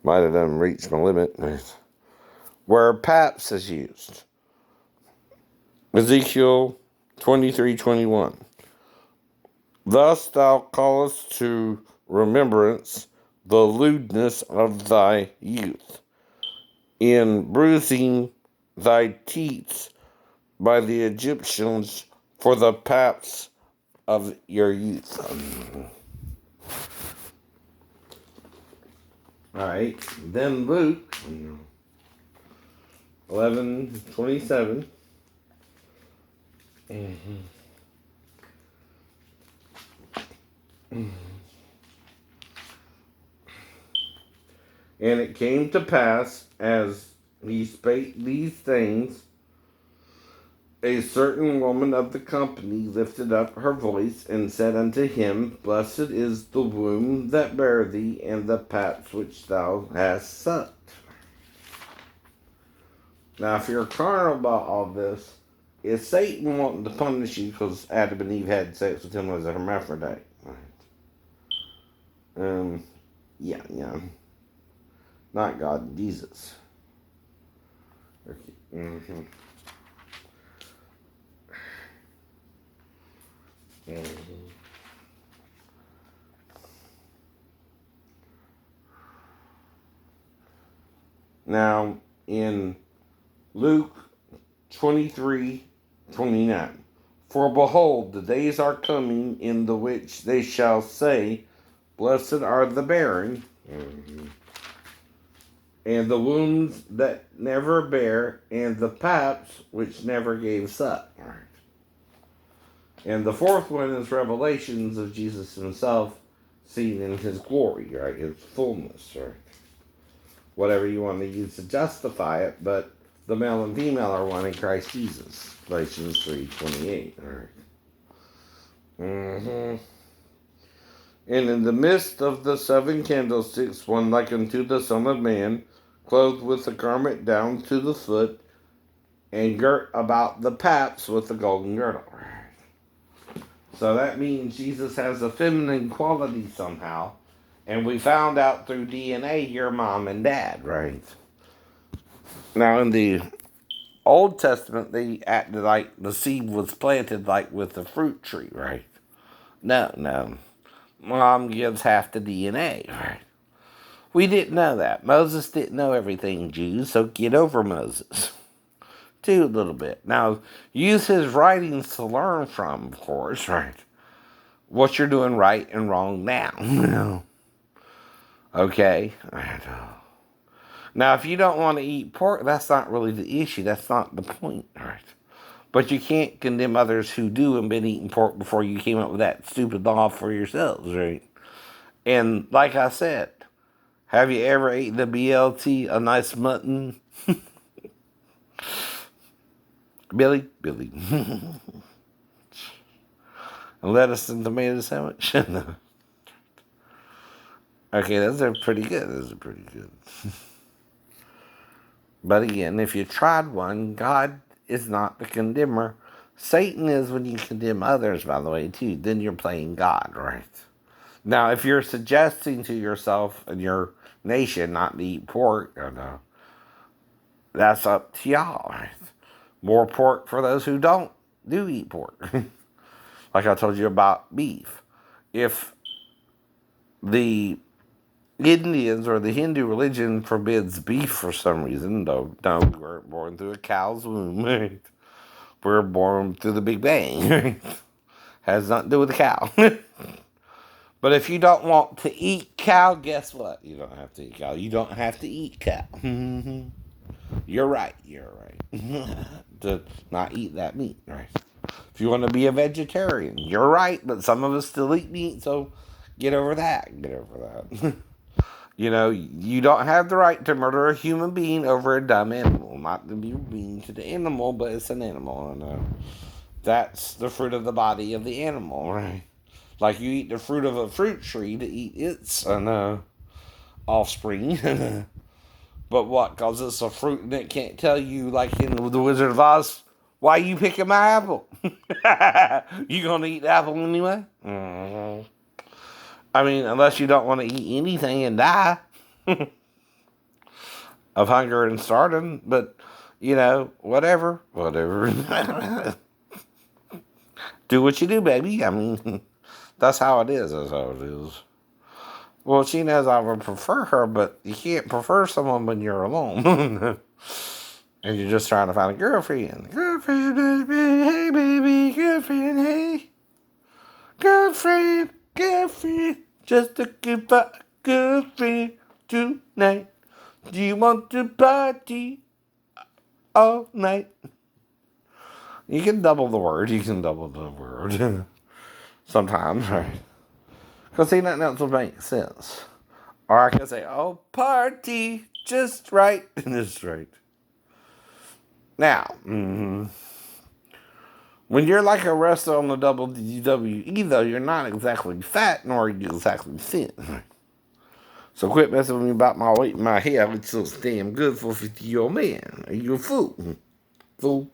Might have done reached my limit. Where PAPS is used. Ezekiel 23:21. Thus thou callest to remembrance the lewdness of thy youth, in bruising thy teeth by the Egyptians for the paps of your youth. Alright, then Luke 11:27. And it came to pass, as he spake these things, a certain woman of the company lifted up her voice and said unto him, Blessed is the womb that bare thee, and the paps which thou hast sucked. Now, if you're carnal about all this, is Satan wanting to punish you because Adam and Eve had sex with him as a hermaphrodite? Yeah. Not God, Jesus. Okay. Now, in Luke 23:29, for behold, the days are coming in the which they shall say, Blessed are the barren, and the wombs that never bare, and the paps which never gave suck. And the fourth one is revelations of Jesus himself seen in his glory, right? His fullness, right? Whatever you want to use to justify it, but the male and female are one in Christ Jesus. Galatians 3:28, right? And in the midst of the 7 candlesticks, one like unto the Son of Man, clothed with a garment down to the foot, and girt about the paps with a golden girdle. So that means Jesus has a feminine quality somehow. And we found out through DNA your mom and dad, right? Now in the Old Testament, they acted like the seed was planted like with a fruit tree, right? No. Mom gives half the DNA, right? We didn't know that. Moses didn't know everything, Jews, so get over Moses. Too, a little bit. Now, use his writings to learn from, of course, right? What you're doing right and wrong now. Okay? Now, if you don't want to eat pork, that's not really the issue. That's not the point, right? But you can't condemn others who do and been eating pork before you came up with that stupid law for yourselves, right? And like I said, have you ever eaten a BLT, a nice mutton? Billy? A lettuce and tomato sandwich? No. Okay, those are pretty good. But again, if you tried one, God is not the condemner. Satan is when you condemn others, by the way, too. Then you're playing God, right? Now, if you're suggesting to yourself and your nation not to eat pork, that's up to y'all, right? More pork for those who do eat pork. Like I told you about beef. If the Indians or the Hindu religion forbids beef for some reason, though we weren't born through a cow's womb, right? We were born through the Big Bang, right? Has nothing to do with the cow. But if you don't want to eat cow, guess what? You don't have to eat cow. You don't have to eat cow. You're right. To not eat that meat, right? If you want to be a vegetarian, you're right, but some of us still eat meat, so get over that. You don't have the right to murder a human being over a dumb animal. Not to be mean to the animal, but it's an animal, and that's the fruit of the body of the animal, right? Like you eat the fruit of a fruit tree to eat its offspring. But what? Because it's a fruit and it can't tell you, like in The Wizard of Oz, why you picking my apple? You gonna eat the apple anyway? I mean, unless you don't want to eat anything and die of hunger and stardom, but, whatever. Do what you do, baby. I mean, that's how it is. That's how it is. Well, she knows I would prefer her, but you can't prefer someone when you're alone. And you're just trying to find a girlfriend. Girlfriend, baby, hey, baby, girlfriend, hey. Girlfriend, just a goodbye, girlfriend, tonight. Do you want to party all night? You can double the word. Sometimes, right? Because see, nothing else will make sense. Or I can say, oh, party, just right. Just right. Now, when you're like a wrestler on the WWE, though, you're not exactly fat, nor are you exactly thin. So quit messing with me about my weight and my hair. It's so damn good for a 50-year-old man. Are you a fool? Fool.